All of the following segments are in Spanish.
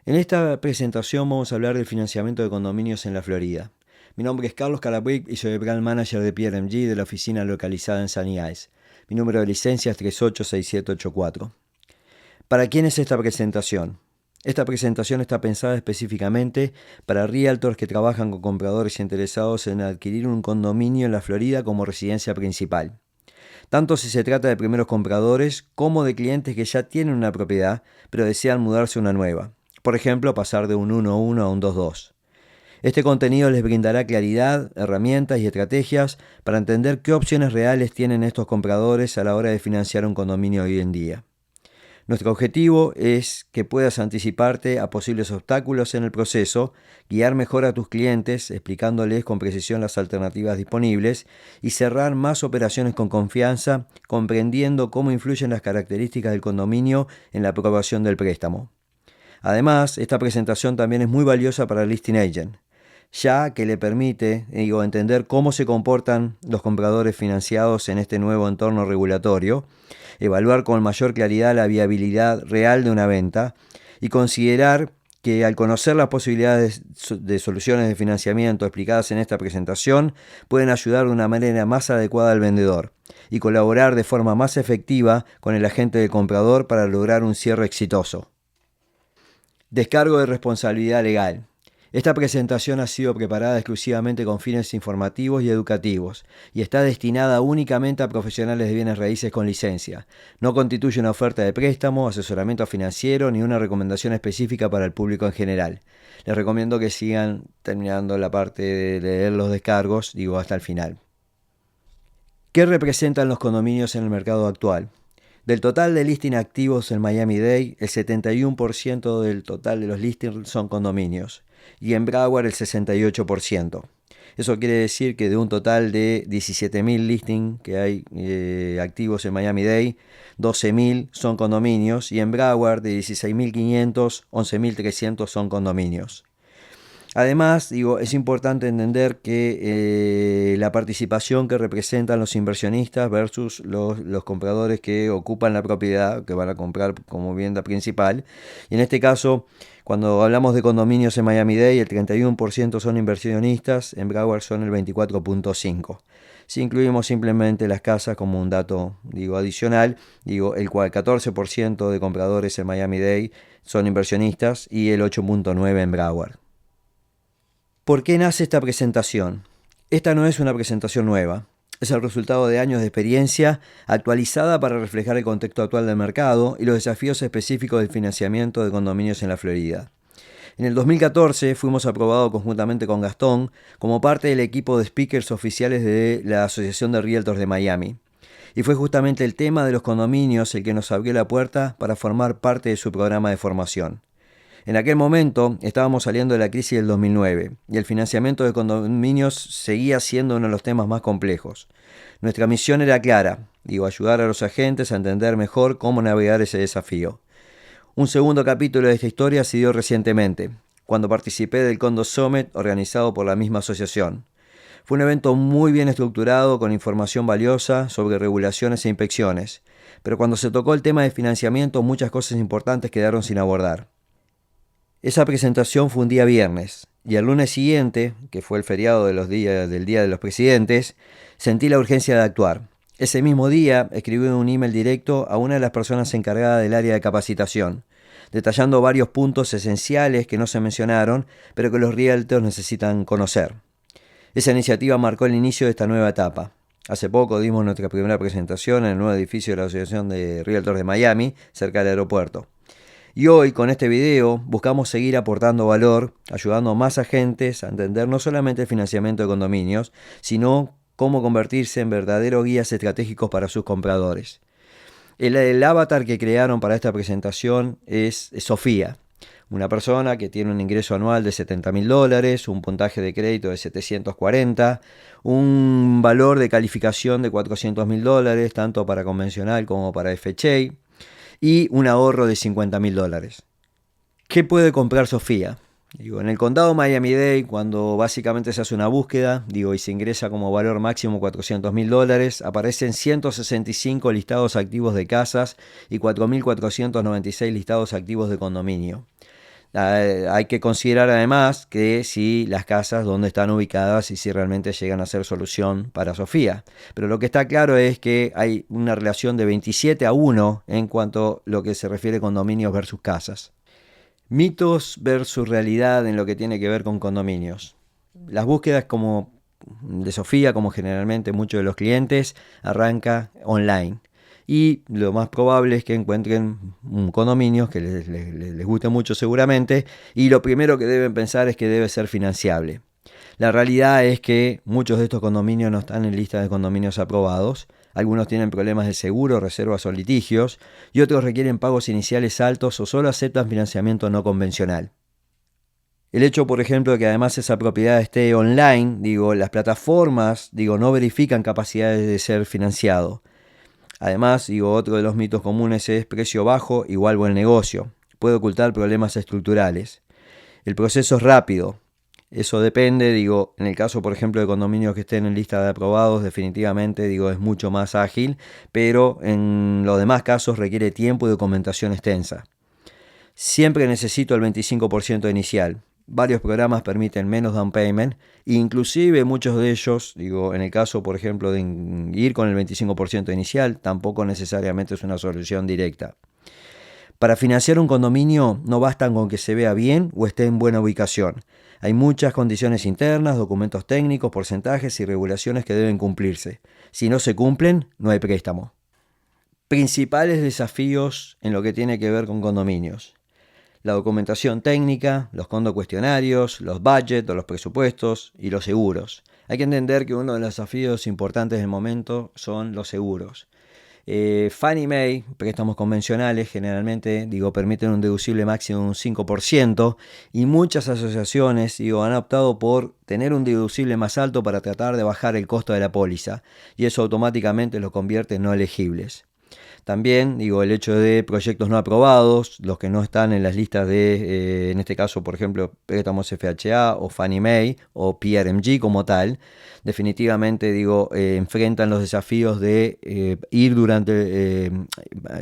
En esta presentación vamos a hablar del financiamiento de condominios en la Florida. Mi nombre es Carlos Calabric y soy el Brand Manager de PRMG de la oficina localizada en Sunny Isles. Mi número de licencia es 386784. ¿Para quién es esta presentación? Esta presentación está pensada específicamente para realtors que trabajan con compradores interesados en adquirir un condominio en la Florida como residencia principal. Tanto si se trata de primeros compradores como de clientes que ya tienen una propiedad pero desean mudarse a una nueva. Por ejemplo, pasar de un 1-1 a un 2-2. Este contenido les brindará claridad, herramientas y estrategias para entender qué opciones reales tienen estos compradores a la hora de financiar un condominio hoy en día. Nuestro objetivo es que puedas anticiparte a posibles obstáculos en el proceso, guiar mejor a tus clientes explicándoles con precisión las alternativas disponibles y cerrar más operaciones con confianza, comprendiendo cómo influyen las características del condominio en la aprobación del préstamo. Además, esta presentación también es muy valiosa para el listing agent, ya que le permite entender cómo se comportan los compradores financiados en este nuevo entorno regulatorio, evaluar con mayor claridad la viabilidad real de una venta y considerar que al conocer las posibilidades de soluciones de financiamiento explicadas en esta presentación, pueden ayudar de una manera más adecuada al vendedor y colaborar de forma más efectiva con el agente del comprador para lograr un cierre exitoso. Descargo de responsabilidad legal. Esta presentación ha sido preparada exclusivamente con fines informativos y educativos y está destinada únicamente a profesionales de bienes raíces con licencia. No constituye una oferta de préstamo, asesoramiento financiero ni una recomendación específica para el público en general. Les recomiendo que sigan terminando la parte de leer los descargos, hasta el final. ¿Qué representan los condominios en el mercado actual? Del total de listings activos en Miami-Dade, el 71% del total de los listings son condominios y en Broward el 68%. Eso quiere decir que de un total de 17.000 listings que hay activos en Miami-Dade, 12.000 son condominios y en Broward de 16.500, 11.300 son condominios. Además, es importante entender que la participación que representan los inversionistas versus los compradores que ocupan la propiedad, que van a comprar como vivienda principal. Y en este caso, cuando hablamos de condominios en Miami-Dade, el 31% son inversionistas, en Broward son el 24.5%. Si incluimos simplemente las casas como un dato adicional, el 14% de compradores en Miami-Dade son inversionistas y el 8.9% en Broward. ¿Por qué nace esta presentación? Esta no es una presentación nueva, es el resultado de años de experiencia actualizada para reflejar el contexto actual del mercado y los desafíos específicos del financiamiento de condominios en la Florida. En el 2014 fuimos aprobados conjuntamente con Gastón como parte del equipo de speakers oficiales de la Asociación de Realtors de Miami. Y fue justamente el tema de los condominios el que nos abrió la puerta para formar parte de su programa de formación. En aquel momento estábamos saliendo de la crisis del 2009 y el financiamiento de condominios seguía siendo uno de los temas más complejos. Nuestra misión era clara, ayudar a los agentes a entender mejor cómo navegar ese desafío. Un segundo capítulo de esta historia se dio recientemente, cuando participé del Condo Summit organizado por la misma asociación. Fue un evento muy bien estructurado con información valiosa sobre regulaciones e inspecciones, pero cuando se tocó el tema de financiamiento muchas cosas importantes quedaron sin abordar. Esa presentación fue un día viernes y el lunes siguiente, que fue el feriado del Día de los Presidentes, sentí la urgencia de actuar. Ese mismo día escribí un email directo a una de las personas encargadas del área de capacitación, detallando varios puntos esenciales que no se mencionaron, pero que los realtors necesitan conocer. Esa iniciativa marcó el inicio de esta nueva etapa. Hace poco dimos nuestra primera presentación en el nuevo edificio de la Asociación de Realtors de Miami, cerca del aeropuerto. Y hoy, con este video, buscamos seguir aportando valor, ayudando a más agentes a entender no solamente el financiamiento de condominios, sino cómo convertirse en verdaderos guías estratégicos para sus compradores. El avatar que crearon para esta presentación es Sofía, una persona que tiene un ingreso anual de $70.000, un puntaje de crédito de 740, un valor de calificación de $400.000, tanto para convencional como para FHA, y un ahorro de $50.000. ¿Qué puede comprar Sofía? En el condado Miami-Dade, cuando básicamente se hace una búsqueda, y se ingresa como valor máximo $400.000, aparecen 165 listados activos de casas y 4.496 listados activos de condominio. Hay que considerar además que si las casas donde están ubicadas y si realmente llegan a ser solución para Sofía. Pero lo que está claro es que hay una relación de 27-1 en cuanto a lo que se refiere a condominios versus casas. Mitos versus realidad en lo que tiene que ver con condominios. Las búsquedas como de Sofía, como generalmente muchos de los clientes, arranca online. Y lo más probable es que encuentren un condominio que les guste mucho seguramente, y lo primero que deben pensar es que debe ser financiable. La realidad es que muchos de estos condominios no están en lista de condominios aprobados. Algunos tienen problemas de seguro, reservas o litigios, y otros requieren pagos iniciales altos o solo aceptan financiamiento no convencional. El hecho, por ejemplo, de que además esa propiedad esté online, las plataformas, no verifican capacidades de ser financiado. Además, otro de los mitos comunes es precio bajo igual buen negocio. Puede ocultar problemas estructurales. El proceso es rápido. Eso depende, en el caso, por ejemplo, de condominios que estén en lista de aprobados, definitivamente, es mucho más ágil, pero en los demás casos requiere tiempo y documentación extensa. Siempre necesito el 25% inicial. Varios programas permiten menos down payment, inclusive muchos de ellos, en el caso, por ejemplo, de ir con el 25% inicial, tampoco necesariamente es una solución directa. Para financiar un condominio no bastan con que se vea bien o esté en buena ubicación. Hay muchas condiciones internas, documentos técnicos, porcentajes y regulaciones que deben cumplirse. Si no se cumplen, no hay préstamo. Principales desafíos en lo que tiene que ver con condominios. La documentación técnica, los condocuestionarios, los budgets o los presupuestos y los seguros. Hay que entender que uno de los desafíos importantes del momento son los seguros. Fannie Mae, préstamos convencionales, generalmente permiten un deducible máximo de un 5% y muchas asociaciones han optado por tener un deducible más alto para tratar de bajar el costo de la póliza y eso automáticamente los convierte en no elegibles. También, el hecho de proyectos no aprobados, los que no están en las listas de, en este caso, por ejemplo, préstamos FHA o Fannie Mae o PRMG como tal, definitivamente, enfrentan los desafíos de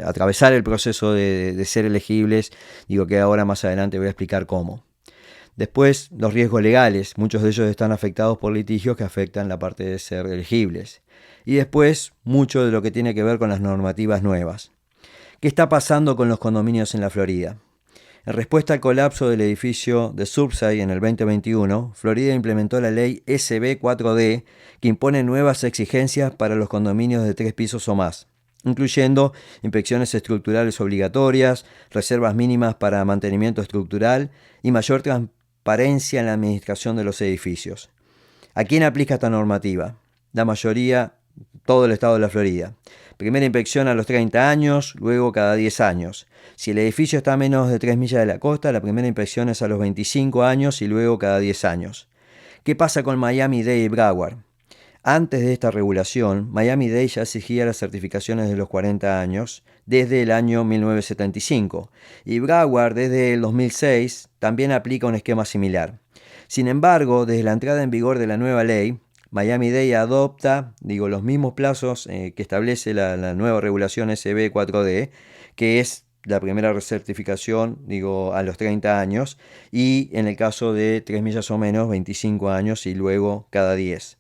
atravesar el proceso de ser elegibles, que ahora más adelante voy a explicar cómo. Después, los riesgos legales, muchos de ellos están afectados por litigios que afectan la parte de ser elegibles. Y después, mucho de lo que tiene que ver con las normativas nuevas. ¿Qué está pasando con los condominios en la Florida? En respuesta al colapso del edificio de Surfside en el 2021, Florida implementó la ley SB 4D que impone nuevas exigencias para los condominios de 3 pisos o más, incluyendo inspecciones estructurales obligatorias, reservas mínimas para mantenimiento estructural y mayor transparencia en la administración de los edificios. ¿A quién aplica esta normativa? La mayoría, todo el estado de la Florida. Primera inspección a los 30 años, luego cada 10 años. Si el edificio está a menos de 3 millas de la costa, la primera inspección es a los 25 años y luego cada 10 años. ¿Qué pasa con Miami-Dade y Broward? Antes de esta regulación, Miami-Dade ya exigía las certificaciones de los 40 años desde el año 1975 y Broward desde el 2006 también aplica un esquema similar. Sin embargo, desde la entrada en vigor de la nueva ley, Miami-Dade adopta los mismos plazos que establece la nueva regulación SB 4D, que es la primera recertificación a los 30 años y en el caso de 3 millas o menos 25 años y luego cada 10.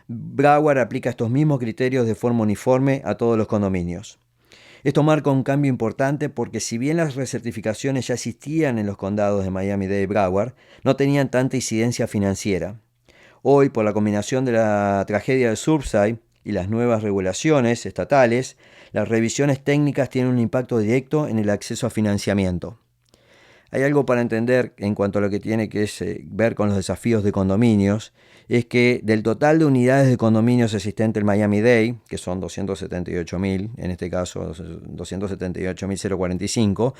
Broward aplica estos mismos criterios de forma uniforme a todos los condominios. Esto marca un cambio importante porque si bien las recertificaciones ya existían en los condados de Miami-Dade y Broward, no tenían tanta incidencia financiera. Hoy, por la combinación de la tragedia de Surfside y las nuevas regulaciones estatales, las revisiones técnicas tienen un impacto directo en el acceso a financiamiento. Hay algo para entender en cuanto a lo que tiene que ver con los desafíos de condominios, es que del total de unidades de condominios existentes en Miami-Dade, que son 278.000, en este caso 278.045,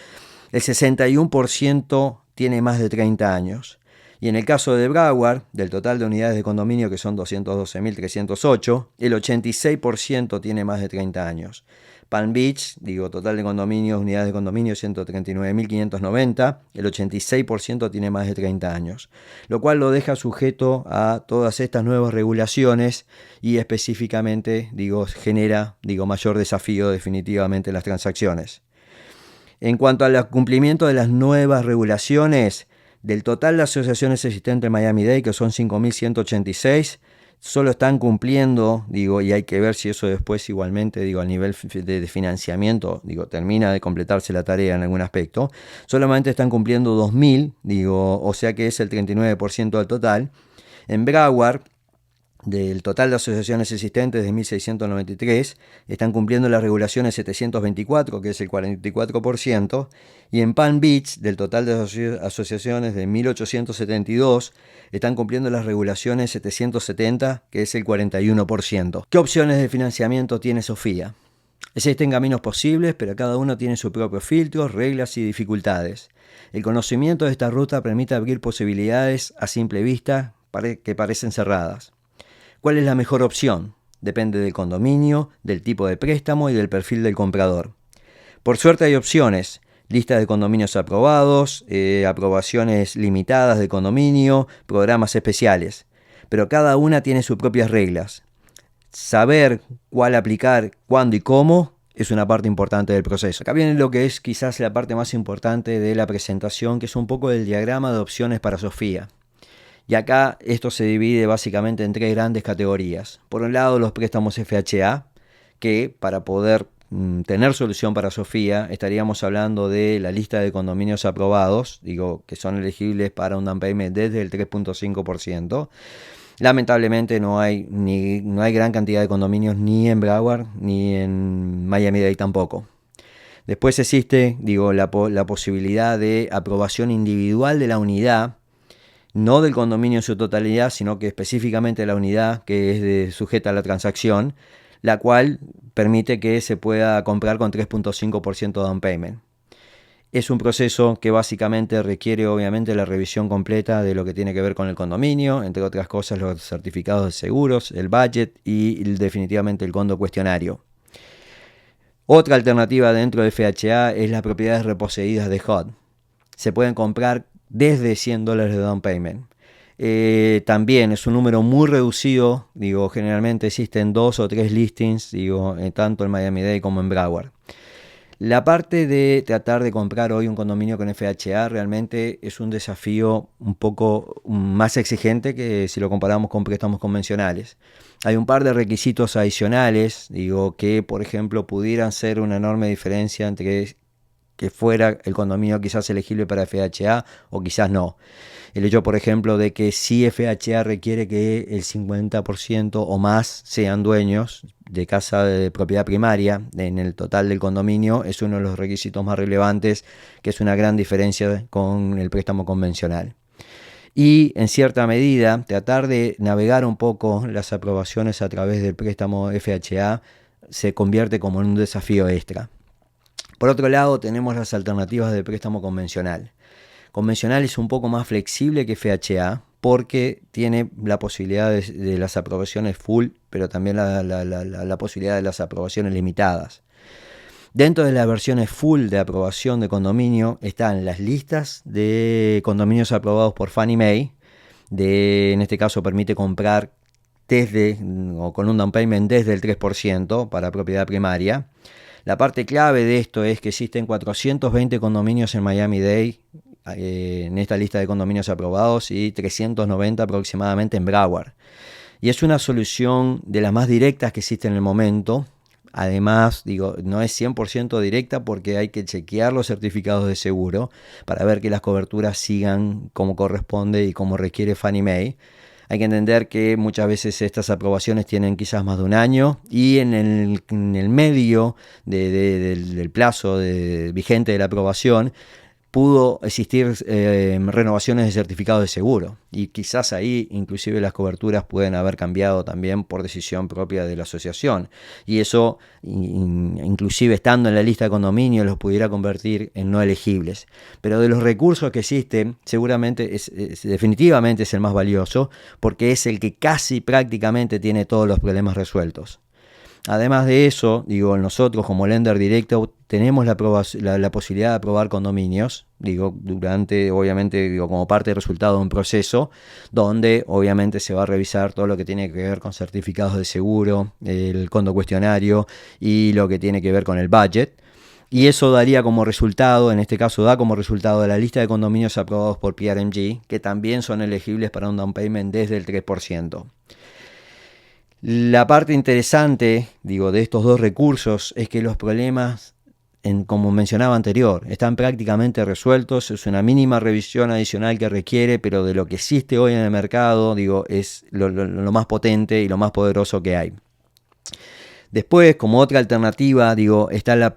el 61% tiene más de 30 años. Y en el caso de Broward, del total de unidades de condominio, que son 212.308, el 86% tiene más de 30 años. Palm Beach, total de condominios, unidades de condominio, 139.590, el 86% tiene más de 30 años, lo cual lo deja sujeto a todas estas nuevas regulaciones y específicamente, genera, mayor desafío definitivamente en las transacciones. En cuanto al cumplimiento de las nuevas regulaciones, del total de asociaciones existentes en Miami-Dade, que son 5.186, solo están cumpliendo, y hay que ver si eso después igualmente, a nivel de financiamiento, termina de completarse la tarea en algún aspecto, solamente están cumpliendo 2.000, o sea que es el 39% del total. En Broward, del total de asociaciones existentes de 1.693, están cumpliendo las regulaciones 724, que es el 44%, y en Palm Beach, del total de asociaciones de 1.872, están cumpliendo las regulaciones 770, que es el 41%. ¿Qué opciones de financiamiento tiene Sofía? Existen caminos posibles, pero cada uno tiene su propio filtro, reglas y dificultades. El conocimiento de esta ruta permite abrir posibilidades a simple vista que parecen cerradas. ¿Cuál es la mejor opción? Depende del condominio, del tipo de préstamo y del perfil del comprador. Por suerte hay opciones, listas de condominios aprobados, aprobaciones limitadas de condominio, programas especiales, pero cada una tiene sus propias reglas. Saber cuál aplicar, cuándo y cómo es una parte importante del proceso. Acá viene lo que es quizás la parte más importante de la presentación, que es un poco el diagrama de opciones para Sofía. Y acá esto se divide básicamente en tres grandes categorías. Por un lado, los préstamos FHA, que para poder tener solución para Sofía, estaríamos hablando de la lista de condominios aprobados, que son elegibles para un down payment desde el 3.5%. Lamentablemente no hay gran cantidad de condominios ni en Broward ni en Miami-Dade tampoco. Después existe, la posibilidad de aprobación individual de la unidad, no del condominio en su totalidad, sino que específicamente la unidad que es sujeta a la transacción, la cual permite que se pueda comprar con 3.5% de down payment. Es un proceso que básicamente requiere obviamente la revisión completa de lo que tiene que ver con el condominio, entre otras cosas los certificados de seguros, el budget y definitivamente el condo cuestionario. Otra alternativa dentro de FHA es las propiedades reposeídas de HUD. Se pueden comprar desde $100 de down payment. También es un número muy reducido, generalmente existen 2 o 3 listings, tanto en Miami-Dade como en Broward. La parte de tratar de comprar hoy un condominio con FHA realmente es un desafío un poco más exigente que si lo comparamos con préstamos convencionales. Hay un par de requisitos adicionales, que por ejemplo pudieran ser una enorme diferencia entre que fuera el condominio quizás elegible para FHA o quizás no. El hecho, por ejemplo, de que si FHA requiere que el 50% o más sean dueños de casa de propiedad primaria en el total del condominio es uno de los requisitos más relevantes, que es una gran diferencia con el préstamo convencional. Y en cierta medida tratar de navegar un poco las aprobaciones a través del préstamo FHA se convierte como en un desafío extra. Por otro lado, tenemos las alternativas de préstamo convencional. Convencional es un poco más flexible que FHA porque tiene la posibilidad de las aprobaciones full, pero también la posibilidad de las aprobaciones limitadas. Dentro de las versiones full de aprobación de condominio están las listas de condominios aprobados por Fannie Mae. En este caso permite comprar o con un down payment desde el 3% para propiedad primaria. La parte clave de esto es que existen 420 condominios en Miami-Dade en esta lista de condominios aprobados y 390 aproximadamente en Broward. Y es una solución de las más directas que existe en el momento. Además, no es 100% directa porque hay que chequear los certificados de seguro para ver que las coberturas sigan como corresponde y como requiere Fannie Mae. Hay que entender que muchas veces estas aprobaciones tienen quizás más de un año y en el medio del plazo vigente de la aprobación pudo existir renovaciones de certificados de seguro y quizás ahí inclusive las coberturas pueden haber cambiado también por decisión propia de la asociación y eso inclusive estando en la lista de condominios los pudiera convertir en no elegibles, pero de los recursos que existen seguramente definitivamente es el más valioso porque es el que casi prácticamente tiene todos los problemas resueltos. Además de eso, nosotros como lender directo tenemos la posibilidad de aprobar condominios, obviamente como parte del resultado de un proceso donde obviamente se va a revisar todo lo que tiene que ver con certificados de seguro, el condo cuestionario y lo que tiene que ver con el budget. Y eso daría como resultado, en este caso da como resultado de la lista de condominios aprobados por PRMG, que también son elegibles para un down payment desde el 3%. La parte interesante, de estos dos recursos es que los problemas, como mencionaba anterior, están prácticamente resueltos. Es una mínima revisión adicional que requiere, pero de lo que existe hoy en el mercado, es lo más potente y lo más poderoso que hay. Después, como otra alternativa, está la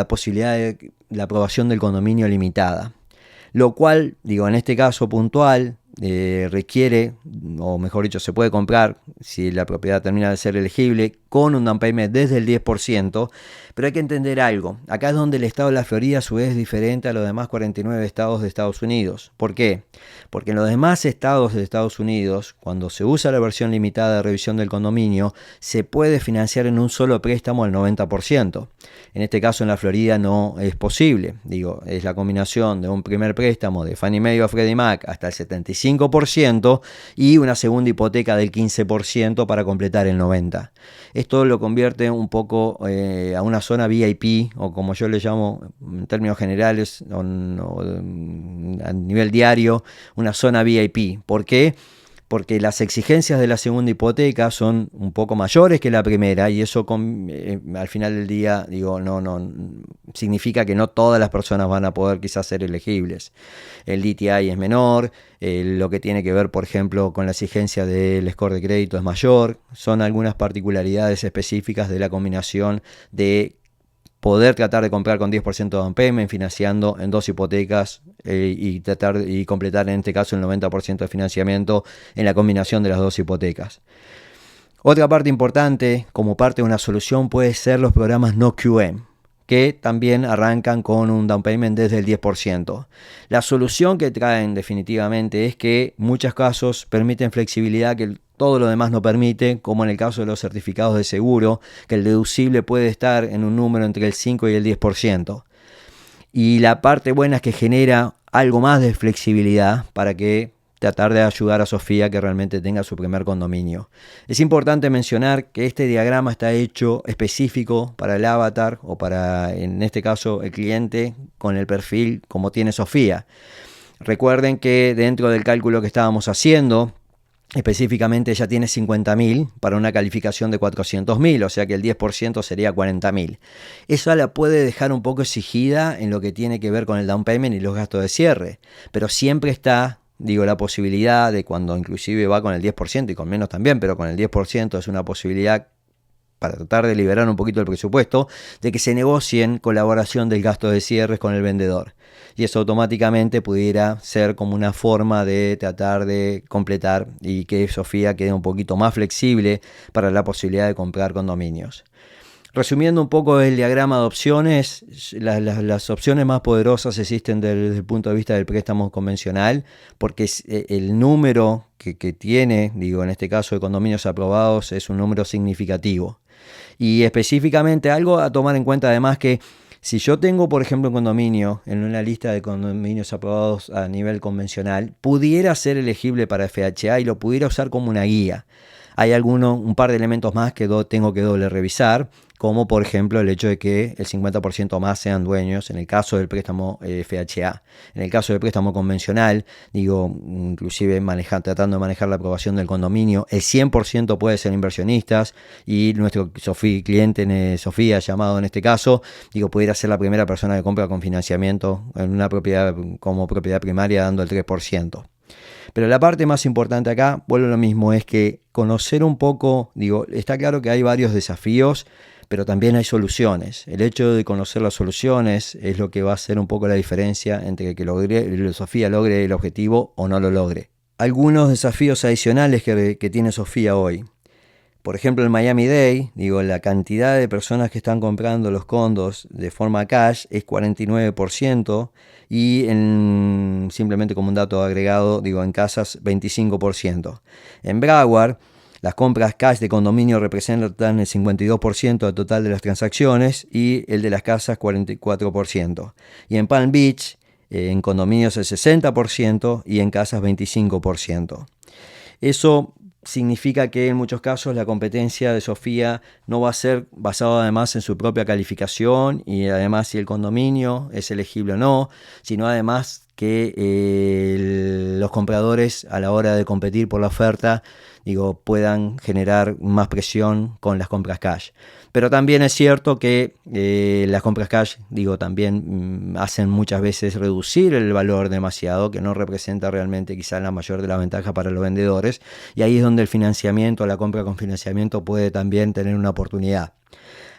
posibilidad de la aprobación del condominio limitada, lo cual, en este caso puntual, requiere, o mejor dicho, se puede comprar, si la propiedad termina de ser elegible, con un down payment desde el 10%, pero hay que entender algo. Acá es donde el estado de la Florida a su vez es diferente a los demás 49 estados de Estados Unidos. ¿Por qué? Porque en los demás estados de Estados Unidos, cuando se usa la versión limitada de revisión del condominio, se puede financiar en un solo préstamo al 90%. En este caso en la Florida no es posible. Es la combinación de un primer préstamo de Fannie Mae o Freddie Mac hasta el 75% y una segunda hipoteca del 15% para completar el 90%. Esto lo convierte un poco a una zona VIP, o como yo le llamo en términos generales, a nivel diario, una zona VIP. ¿Por qué? Porque las exigencias de la segunda hipoteca son un poco mayores que la primera, y eso al final del día no significa que no todas las personas van a poder quizás ser elegibles. El DTI es menor, lo que tiene que ver, por ejemplo, con la exigencia del score de crédito es mayor. Son algunas particularidades específicas de la combinación de poder tratar de comprar con 10% de down payment, financiando en dos hipotecas y completar en este caso el 90% de financiamiento en la combinación de las dos hipotecas. Otra parte importante, como parte de una solución, puede ser los programas no QM, que también arrancan con un down payment desde el 10%. La solución que traen definitivamente es que en muchos casos permiten flexibilidad que todo lo demás no permite, como en el caso de los certificados de seguro, que el deducible puede estar en un número entre el 5 y el 10%. Y la parte buena es que genera algo más de flexibilidad para que tratar de ayudar a Sofía que realmente tenga su primer condominio. Es importante mencionar que este diagrama está hecho específico para el avatar o para, en este caso, el cliente con el perfil como tiene Sofía. Recuerden que dentro del cálculo que estábamos haciendo, específicamente ella tiene 50.000 para una calificación de 400.000, o sea que el 10% sería 40.000. Eso la puede dejar un poco exigida en lo que tiene que ver con el down payment y los gastos de cierre, pero siempre está la posibilidad de, cuando inclusive va con el 10% y con menos también, pero con el 10% es una posibilidad para tratar de liberar un poquito el presupuesto, de que se negocien colaboración del gasto de cierres con el vendedor. Y eso automáticamente pudiera ser como una forma de tratar de completar y que Sofía quede un poquito más flexible para la posibilidad de comprar condominios. Resumiendo un poco el diagrama de opciones, las opciones más poderosas existen desde el punto de vista del préstamo convencional, porque el número que tiene, en este caso de condominios aprobados, es un número significativo. Y específicamente algo a tomar en cuenta además, que si yo tengo, por ejemplo, un condominio en una lista de condominios aprobados a nivel convencional, pudiera ser elegible para FHA y lo pudiera usar como una guía. Hay un par de elementos más que tengo que doble revisar, como por ejemplo el hecho de que el 50% más sean dueños en el caso del préstamo FHA. En el caso del préstamo convencional, inclusive tratando de manejar la aprobación del condominio, el 100% puede ser inversionistas, y nuestro cliente Sofía, llamado en este caso, pudiera ser la primera persona que compra con financiamiento en una propiedad como propiedad primaria, dando el 3%. Pero la parte más importante acá, vuelvo a lo mismo, es que conocer un poco, está claro que hay varios desafíos, pero también hay soluciones. El hecho de conocer las soluciones es lo que va a hacer un poco la diferencia entre que Sofía logre el objetivo o no lo logre. Algunos desafíos adicionales que tiene Sofía hoy. Por ejemplo, en Miami-Dade, la cantidad de personas que están comprando los condos de forma cash es 49%, y simplemente como un dato agregado, en casas 25%. En Broward, las compras cash de condominio representan el 52% del total de las transacciones, y el de las casas 44%. Y en Palm Beach, en condominios el 60% y en casas 25%. Eso significa que en muchos casos la competencia de Sofía no va a ser basada además en su propia calificación y además si el condominio es elegible o no, sino además que los compradores a la hora de competir por la oferta, puedan generar más presión con las compras cash. Pero también es cierto que las compras cash, también hacen muchas veces reducir el valor demasiado, que no representa realmente quizá la mayor de las ventajas para los vendedores, y ahí es donde el financiamiento, la compra con financiamiento puede también tener una oportunidad.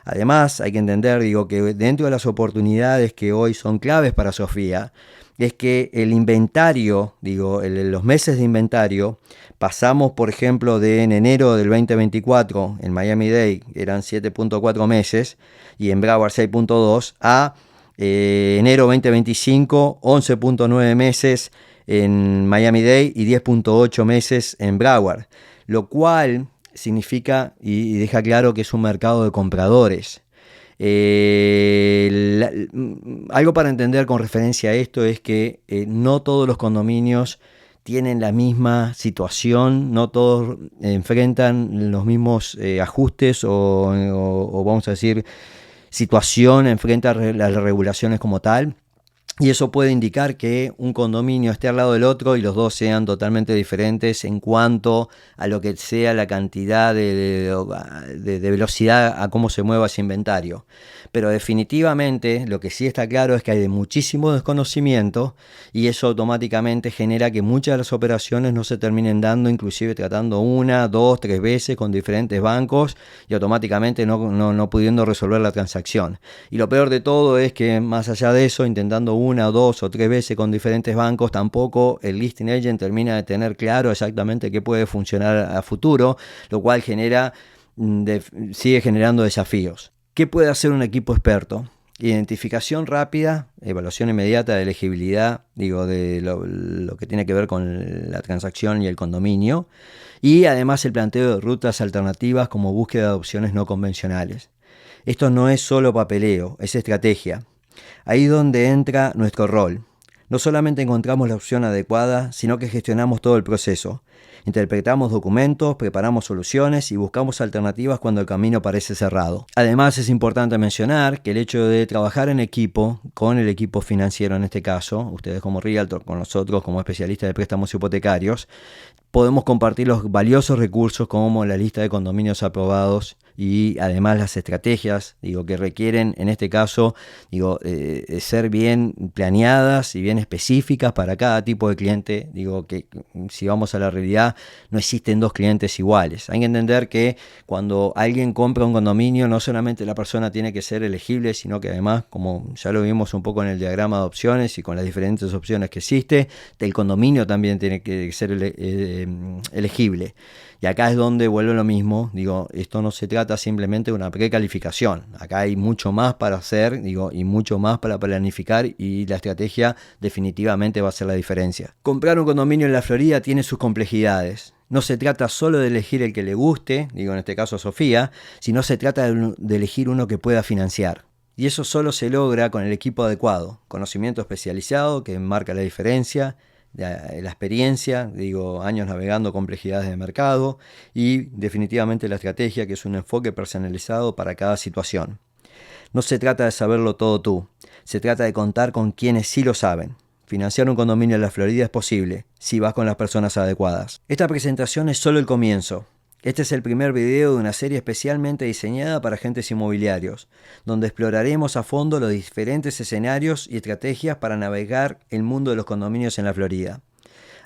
Además, hay que entender, que dentro de las oportunidades que hoy son claves para Sofía, es que el inventario, los meses de inventario, pasamos, por ejemplo, en enero del 2024, en Miami-Dade eran 7.4 meses, y en Broward 6.2, a enero 2025, 11.9 meses en Miami-Dade y 10.8 meses en Broward, lo cual significa y deja claro que es un mercado de compradores. Algo para entender con referencia a esto es que no todos los condominios tienen la misma situación, no todos enfrentan los mismos ajustes o vamos a decir situación, enfrentan las regulaciones como tal. Y eso puede indicar que un condominio esté al lado del otro y los dos sean totalmente diferentes en cuanto a lo que sea la cantidad de velocidad a cómo se mueva ese inventario. Pero definitivamente lo que sí está claro es que hay muchísimo desconocimiento y eso automáticamente genera que muchas de las operaciones no se terminen dando, inclusive tratando 1, 2, 3 veces con diferentes bancos y automáticamente no pudiendo resolver la transacción. Y lo peor de todo es que más allá de eso, intentando 1, 2 o 3 veces con diferentes bancos, tampoco el listing agent termina de tener claro exactamente qué puede funcionar a futuro, lo cual sigue generando desafíos. ¿Qué puede hacer un equipo experto? Identificación rápida, evaluación inmediata de elegibilidad, de lo que tiene que ver con la transacción y el condominio, y además el planteo de rutas alternativas como búsqueda de opciones no convencionales. Esto no es solo papeleo, es estrategia. Ahí es donde entra nuestro rol. No solamente encontramos la opción adecuada, sino que gestionamos todo el proceso. Interpretamos documentos, preparamos soluciones y buscamos alternativas cuando el camino parece cerrado. Además, es importante mencionar que el hecho de trabajar en equipo, con el equipo financiero en este caso, ustedes como Realtor, con nosotros como especialistas de préstamos hipotecarios, podemos compartir los valiosos recursos como la lista de condominios aprobados y además las estrategias que requieren en este caso ser bien planeadas y bien específicas para cada tipo de cliente. Que si vamos a la realidad no existen dos clientes iguales. Hay que entender que cuando alguien compra un condominio no solamente la persona tiene que ser elegible, sino que además, como ya lo vimos un poco en el diagrama de opciones y con las diferentes opciones que existe, el condominio también tiene que ser elegible. Y acá es donde vuelve lo mismo, esto no se trata simplemente de una precalificación, acá hay mucho más para hacer, y mucho más para planificar y la estrategia definitivamente va a ser la diferencia. Comprar un condominio en la Florida tiene sus complejidades. No se trata solo de elegir el que le guste, en este caso a Sofía, sino se trata de elegir uno que pueda financiar. Y eso solo se logra con el equipo adecuado, conocimiento especializado que marca la diferencia, la experiencia, años navegando complejidades de mercado y definitivamente la estrategia, que es un enfoque personalizado para cada situación. No se trata de saberlo todo tú, se trata de contar con quienes sí lo saben. Financiar un condominio en la Florida es posible si vas con las personas adecuadas. Esta presentación es solo el comienzo. Este es el primer video de una serie especialmente diseñada para agentes inmobiliarios, donde exploraremos a fondo los diferentes escenarios y estrategias para navegar el mundo de los condominios en la Florida.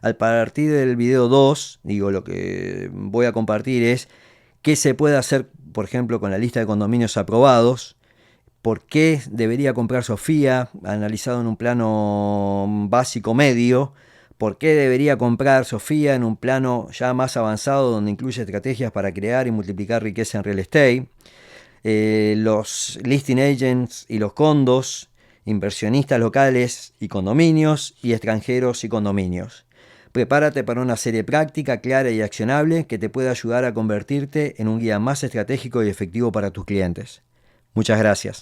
Al partir del video 2, lo que voy a compartir es qué se puede hacer, por ejemplo, con la lista de condominios aprobados, por qué debería comprar Sofía, analizado en un plano básico medio, por qué debería comprar Sofía en un plano ya más avanzado donde incluye estrategias para crear y multiplicar riqueza en real estate, los listing agents y los condos, inversionistas locales y condominios, y extranjeros y condominios. Prepárate para una serie práctica, clara y accionable que te puede ayudar a convertirte en un guía más estratégico y efectivo para tus clientes. Muchas gracias.